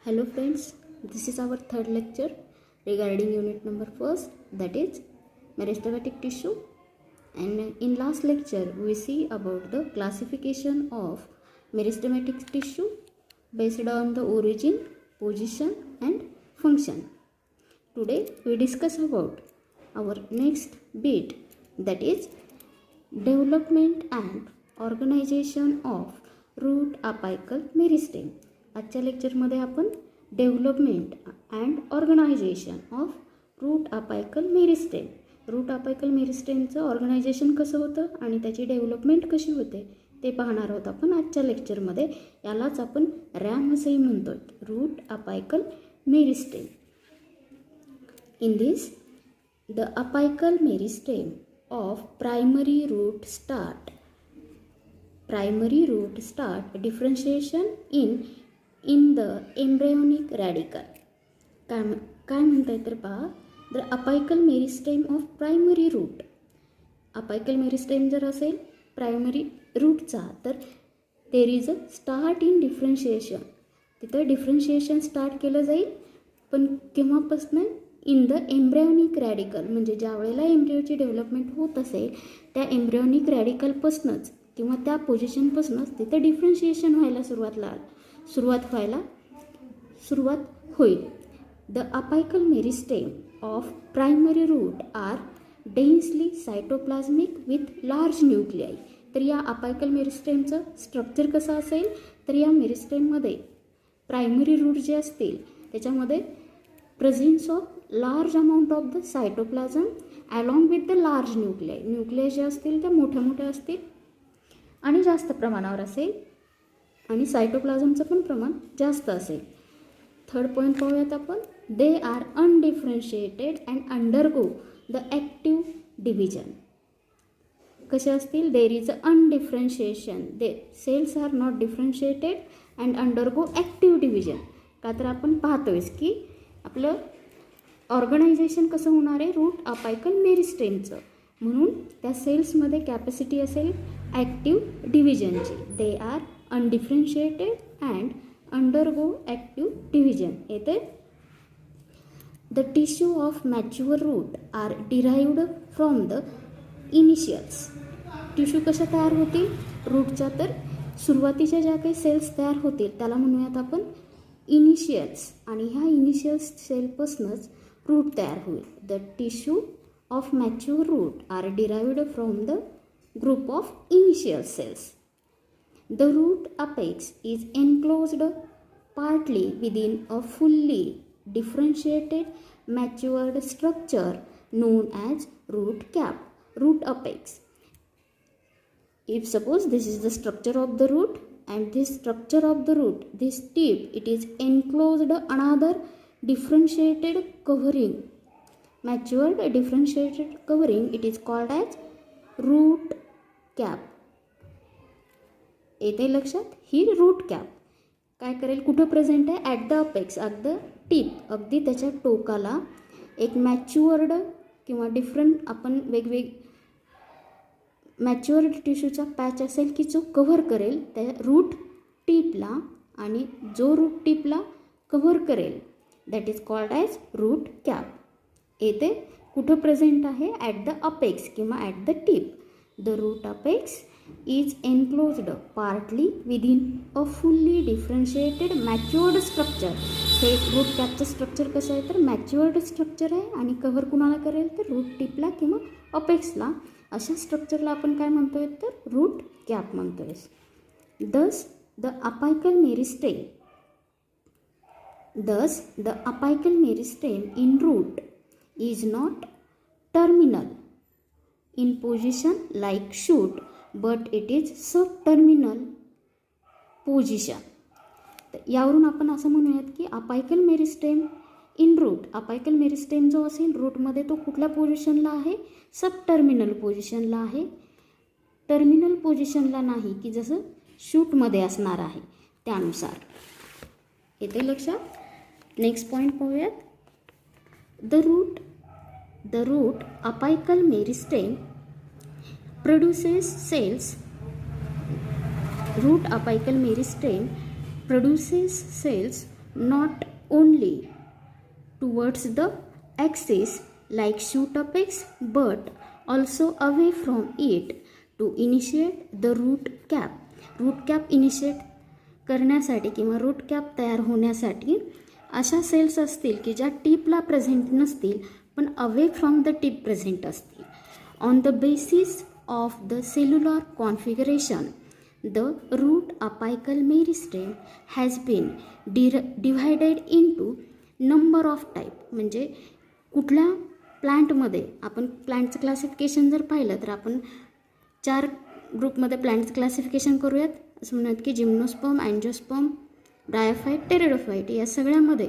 Hello friends, this is our third lecture regarding unit number 1st, that is meristematic tissue. And in last lecture we see about the classification of meristematic tissue based on the origin, position and function. Today we discuss about our next bit, that is development and organization of root apical meristem. आजच्या लेक्चरमध्ये आपण development and organisation of root apical meristem, root apical मेरिस्टेमचं organisation कसं होतं आणि त्याची development कशी होते ते पाहणार आहोत आपण आजच्या लेक्चरमध्ये. यालाच आपण रॅम असंही म्हणतो, root apical meristem. In this the apical meristem of primary root start differentiation in the embryonic radicle. काय म्हणताय तर पहा, the apical meristem of primary root. Apical meristem जर असेल प्रायमरी रूटचा तर there is a start in differentiation. तिथं differentiation start केलं जाईल, पण केव्हापासून? इन द एम्ब्रियोनिक रॅडिकल, म्हणजे ज्या वेळेला एम्ब्रियोची डेव्हलपमेंट होत असेल त्या एम्ब्रियोनिक रॅडिकलपासूनच किंवा त्या पोझिशनपासूनच तिथं डिफरन्शिएशन व्हायला सुरुवात होईल. The apical meristem of primary root are densely cytoplasmic with large nuclei. तर या अपायकल मेरिस्टेमचं स्ट्रक्चर कसं असेल, तर या मेरिस्टेममध्ये प्रायमरी रूट जे असतील त्याच्यामध्ये presence of large amount of the cytoplasm along with the large nuclei. Nuclei जे असतील त्या मोठ्या असतील आणि जास्त प्रमाणावर असेल आणि सायटोप्लाझमचं पण प्रमाण जास्त असेल. थर्ड पॉईंट पाहूयात आपण. They are undifferentiated and undergo the active division. कसे असतील? There is a undifferentiation, they cells are not differentiated and undergo active division. का तर आपण पाहतोयच की आपलं ऑर्गनायझेशन कसं होणार आहे रूट अपायकल मेरिस्टेमचं, म्हणून त्या सेल्समध्ये कॅपॅसिटी असेल ॲक्टिव्ह डिव्हिजनची. They are undifferentiated and undergo active division. येते the tissue of mature root are derived from the initials. Tissue कशा तयार होतील रूटच्या? तर सुरुवातीच्या ज्या काही सेल्स तयार होतील त्याला म्हणूयात आपण इनिशियल्स, आणि ह्या इनिशियल्स सेलपासूनच रूट तयार होईल. The tissue of mature root are derived from the group of initial cells. The root apex is enclosed partly within a fully differentiated matured structure known as root cap. Root apex. If suppose this is the structure of the root, and this structure of the root, this tip, it is enclosed another differentiated covering. Matured differentiated covering, it is called as root cap. येते लक्षात? ही route cap काय करेल, कुठं present आहे? At the apex, अगदी टीप, अगदी त्याच्या टोकाला एक मॅच्युअर्ड किंवा डिफरंट आपण मॅच्युअर्ड टिश्यूचा पॅच असेल की जो कव्हर करेल त्या रूट टिपला, आणि जो रूट टिपला कव्हर करेल that is called as root cap. येथे कुठं प्रेझेंट आहे? ॲट द अपेक्स किंवा at the tip. The root apex is enclosed partly within a fully differentiated matured structure. हे रूट कॅपचं स्ट्रक्चर कसं आहे तर मॅच्युअर्ड स्ट्रक्चर आहे, आणि कव्हर कुणाला करेल तर रूट टिपला किंवा अपेक्सला. अशा स्ट्रक्चरला आपण काय म्हणतोय तर रूट कॅप म्हणतोय. Thus the apical meristem in root is not terminal in position like shoot, but it is subterminal position. यावरून आपण असं म्हणूयात की apical meristem in route, apical meristem जो असेल रूटमध्ये तो कुठल्या पोझिशनला आहे? सबटर्मिनल पोझिशनला आहे. टर्मिनल पोझिशनला नाही की जसं शूटमध्ये असणार आहे त्यानुसार. येते लक्षात? नेक्स्ट पॉईंट पाहूयात. The root apical meristem produces cells. Root apical meristem produces cells not only towards the axis like shoot apex but also away from it to initiate the root cap. Root cap initiate करण्यासाठी किंवा route cap तयार होण्यासाठी अशा cells असतील की ज्या टीपला present नसतील पण away from the tip present असतील. On the basis of the cellular configuration the root apical meristem has been divided into number of type. म्हणजे कुठल्या प्लांटमध्ये आपण प्लांटचं क्लासिफिकेशन जर पाहिलं तर आपण 4 ग्रुपमध्ये प्लांटचं क्लासिफिकेशन करूयात. असं म्हणूयात की जिम्नोस्पर्म, अँजिओस्पर्म, ब्रायोफाईट, टेरिडोफाईट या सगळ्यामध्ये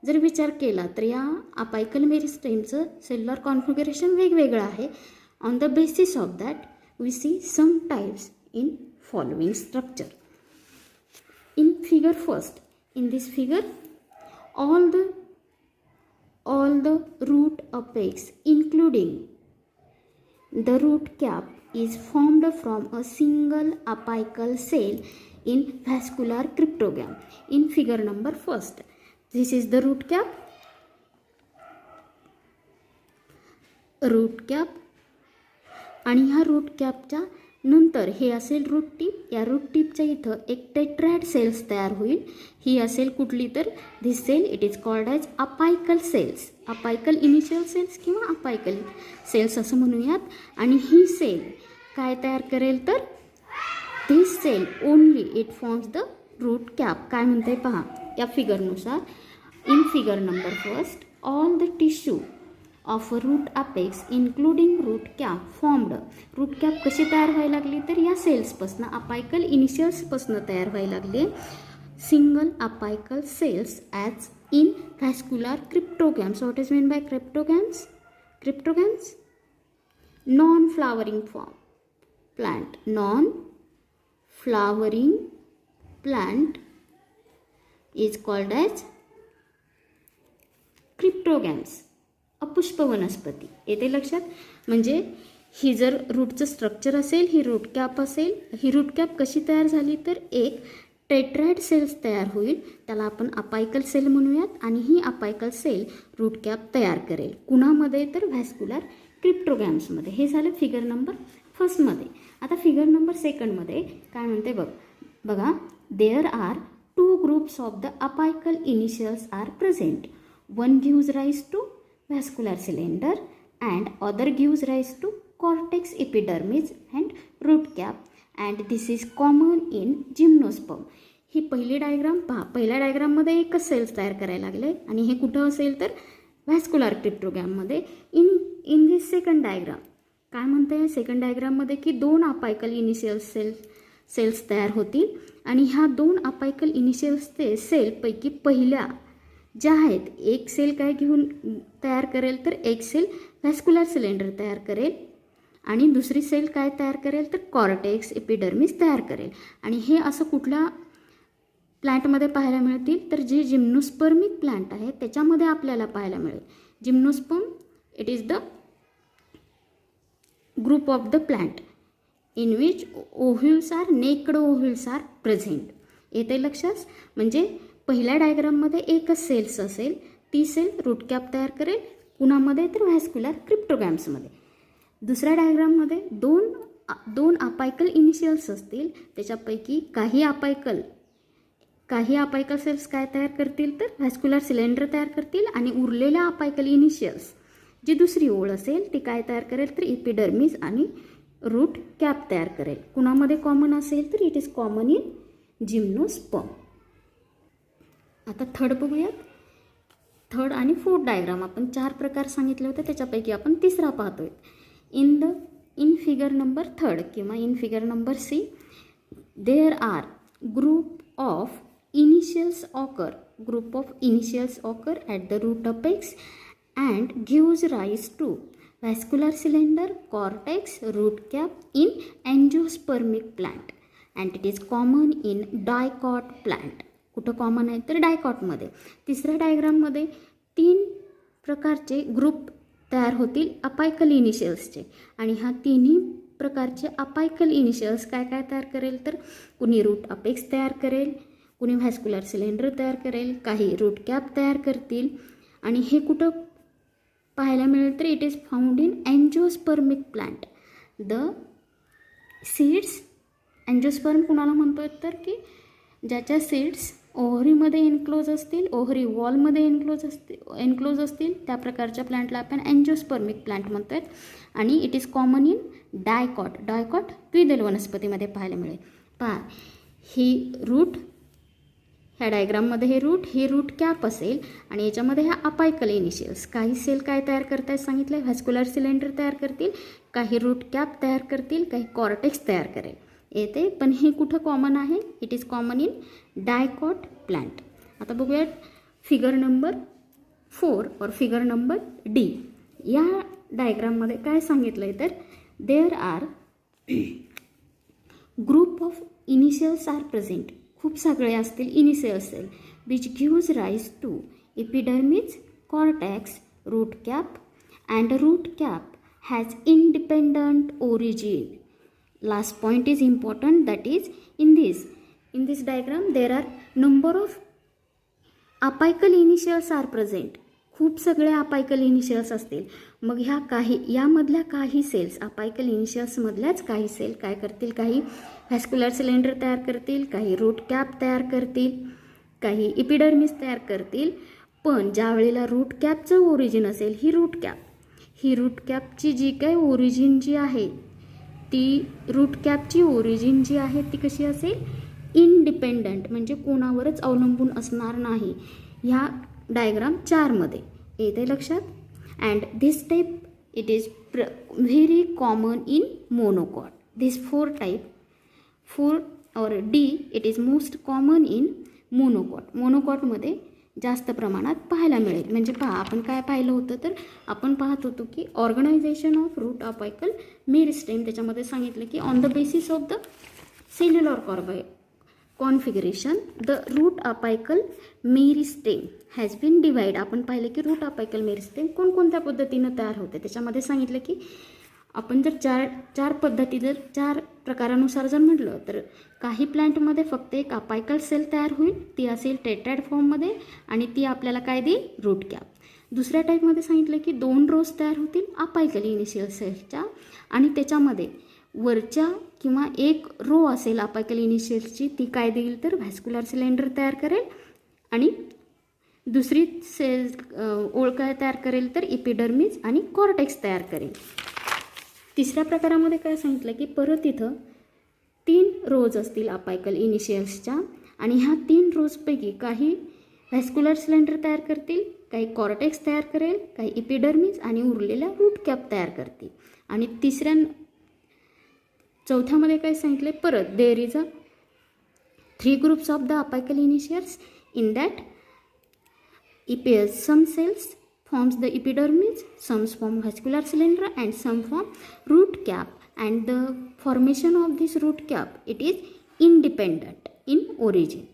जर विचार केला तर या अपायकल मेरिस्टेमचं सेल्युलर कॉन्फिगरेशन वेगवेगळं आहे. On the basis of that we see some types in following structure. In figure first, in this figure all the root apex including the root cap is formed from a single apical cell in vascular cryptogram. In figure number first, this is the root cap. आणि ह्या route captcha नंतर हे असेल route टीप. या route टीपच्या इथं एक टेट्रॅड cells तयार होईल. ही असेल कुठली तर this cell it is called as apical cells, apical initial cells किंवा अपायकल सेल्स असं म्हणूयात. आणि ही सेल काय तयार करेल तर this cell only it forms the root cap. काय म्हणते पहा या फिगरनुसार. In figure number first, all the tissue of root apex including root cap formed. Root cap कशी तयार व्हायला लागली तर या सेल्सपासून अपायकल इनिशियल्सपासून तयार व्हायला लागले. Single apical cells as in vascular cryptogams. What is mean by cryptogams? Cryptogams non flowering form plant. Non flowering plant is called as cryptogams, अपुष्प वनस्पती. येते लक्षात? म्हणजे ही जर रूटचं स्ट्रक्चर असेल, ही रूट कॅप असेल. ही रूट कॅप कशी तयार झाली तर एक टेट्रॅड सेल्स तयार होईल, त्याला आपण अपायकल सेल म्हणूयात. आणि ही अपायकल सेल रूट कॅप तयार करेल. कुणामध्ये तर व्हॅस्क्युलर क्रिप्टोगॅम्समध्ये. हे झालं फिगर नंबर फर्स्टमध्ये. आता फिगर नंबर सेकंडमध्ये काय म्हणते बघा. There are 2 groups of the apical initials are present. One gives rise to vascular cylinder and other gives rise to cortex epidermis and root cap and this is common in gymnosperm. ही पहिली diagram पहा. पहिल्या डायग्राममध्ये एकच cells तयार करायला लागले आणि हे कुठं असेल तर व्हॅस्क्युलर क्रिप्टोगॅममध्ये. इन दिस सेकंड डायग्राम काय म्हणते सेकंड डायग्राममध्ये की 2 अपायकल इनिशियल सेल्स तयार होतील आणि ह्या 2 अपायकल इनिशियल्स ते सेलपैकी पहिल्या ज्या आहेत एक सेल काय घेऊन तयार करेल तर एक सेल व्हॅस्क्युलर सिलेंडर तयार करेल आणि दुसरी सेल काय तयार करेल तर कॉर्टेक्स एपिडर्मिस तयार करेल. आणि हे असं कुठल्या प्लांटमध्ये पाहायला मिळतील तर जे जिम्नोस्पर्मिक प्लांट आहे त्याच्यामध्ये आपल्याला पाहायला मिळेल. Gymnosperm it is the group of the plant in which ovules are naked ovules are present. येते लक्षात? म्हणजे पहिल्या डायग्राममध्ये एकच सेल्स असेल, ती सेल रूट कॅप तयार करेल. कुणामध्ये तर व्हॅस्क्युलर क्रिप्टोगॅम्समध्ये. दुसऱ्या डायग्राममध्ये दोन अपायकल इनिशियल्स असतील, त्याच्यापैकी काही अपायकल सेल्स काय तयार करतील तर व्हॅस्क्युलर सिलेंडर तयार करतील आणि उरलेल्या अपायकल इनिशियल्स जी दुसरी ओळ असेल ती काय तयार करेल तर इपिडर्मिस आणि रूट कॅप तयार करेल. कुणामध्ये कॉमन असेल तर it is common in gymnosperm. आता थर्ड बघूयात. थर्ड आणि फोर्थ डायग्राम आपण 4 प्रकार सांगितले होते, त्याच्यापैकी आपण तिसरा पाहतोय. इन फिगर नंबर थर्ड किंवा in figure number C there are group of initials occur at the root apex and gives rise to vascular cylinder, cortex, root cap in angiospermic plant and it is common in dicot plant. कुठं common आहे तर डायकॉटमध्ये. तिसऱ्या डायग्राममध्ये 3 प्रकारचे group तयार होतील apical इनिशियल्सचे आणि ह्या तिन्ही प्रकारचे अपायकल इनिशियल्स काय काय तयार करेल तर कुणी रूट अपेक्स तयार करेल, कुणी व्हॅस्क्युलर सिलेंडर तयार करेल, काही रूट कॅप तयार करतील. आणि हे कुठं पाहायला मिळेल तर it is found in angiospermic plant. The seeds, angiosperm कुणाला म्हणतो आहे तर की ज्याच्या सीड्स ओव्हरीमध्ये एन्क्लोज असतील, ओव्हरी वॉलमध्ये एन्क्लोज असतील त्या प्रकारच्या प्लांटला आपण अँजिओस्पर्मिक प्लांट म्हणतो आहेत. आणि it is common in dicot. Dicot द्विदल वनस्पतीमध्ये पाहायला मिळेल. पहा, ही रूट, ह्या डायग्राममध्ये ही रूट कॅप असेल आणि याच्यामध्ये ह्या अपायकल इनिशियल्स. काही सेल काय तयार करतायत सांगितलं, व्हॅस्क्युलर सिलेंडर तयार करतील, काही रूट कॅप तयार करतील, काही कॉर्टेक्स तयार करेल येते. पण हे कुठं कॉमन आहे, it is common in dicot plant. आता बघूयात फिगर नंबर 4 और फिगर नंबर डी. या डायग्राममध्ये काय सांगितलं आहे तर there are group of initials are present. खूप सगळे असतील initial cell which gives rise to epidermis, cortex, root cap and root cap has independent origin. Last point is important, that is in this diagram there are number of apical initials are present. खूप सगळे apical initials असतील. मग ह्या काही यामधल्या काही cells, apical इनिशियल्समधल्याच काही sale काय करतील, काही व्हॅस्क्युलर सिलेंडर तयार करतील, काही रूट कॅप तयार करतील, काही इपिडर्मिस तयार करतील. पण ज्या वेळेला रूट कॅपचं ओरिजिन असेल, ही रूट कॅपची जी काही ओरिजिन जी आहे ती रूट कॅपची ओरिजिन जी आहे ती कशी असेल, इंडिपेंडंट, म्हणजे कोणावरच अवलंबून असणार नाही. ह्या डायग्राम 4मध्ये येते लक्षात. And this type it is very common in monocot. This 4 or D it is most common in monocot. मोनोकॉटमध्ये जास्त प्रमाणात पाहायला मिळेल. म्हणजे पहा, आपण काय पाहिलं होतं तर आपण पाहत होतो की organization of root apical meristem, त्याच्यामध्ये सांगितलं की on the basis of the cellular configuration the root apical meristem has been divide. आपण पाहिलं की रूट अपायकल मेरिस्टेम कोणकोणत्या पद्धतीनं तयार होते. त्याच्यामध्ये सांगितलं की आपण जर चार प्रकारानुसार जर म्हटलं तर काही प्लांटमध्ये फक्त एक अपायकल सेल तयार होईल, ती असेल टेट्रॅड फॉर्ममध्ये आणि ती आपल्याला काय देईल, रूट कॅप. दुसऱ्या टाईपमध्ये सांगितलं की 2 रोज तयार होतील अपायकल इनिशियल सेलच्या आणि त्याच्यामध्ये वरच्या किंवा एक रो असेल अपायकल इनिशियल्सची, ती काय देईल तर व्हॅस्क्युलर सिलेंडर तयार करेल आणि दुसरी सेल ओळ काय तयार करेल तर इपिडर्मिस आणि कॉर्टेक्स तयार करेल. तिसऱ्या प्रकारामध्ये काय सांगितलं की परत इथं 3 रोज असतील अपायकल इनिशियल्सच्या आणि ह्या 3 रोजपैकी काही व्हॅस्क्युलर सिलेंडर तयार करतील, काही कॉर्टेक्स तयार करेल, काही इपिडर्मिस आणि उरलेल्या रूट कॅप तयार करतील. आणि चौथ्यामध्ये काय सांगितले, परत there is 3 groups of the apical initials. In that some cells forms the epidermis, some form vascular cylinder and some form root cap, and the formation of this root cap it is independent in origin.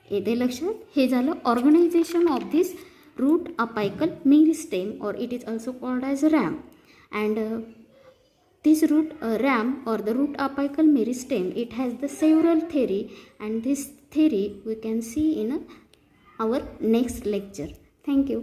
येते लक्षात. हे झालं organization of this root apical meristem or it is also called as ram. And this root ram or the root apical meristem, it has the several theory, and this theory we can see in our next lecture. Thank you.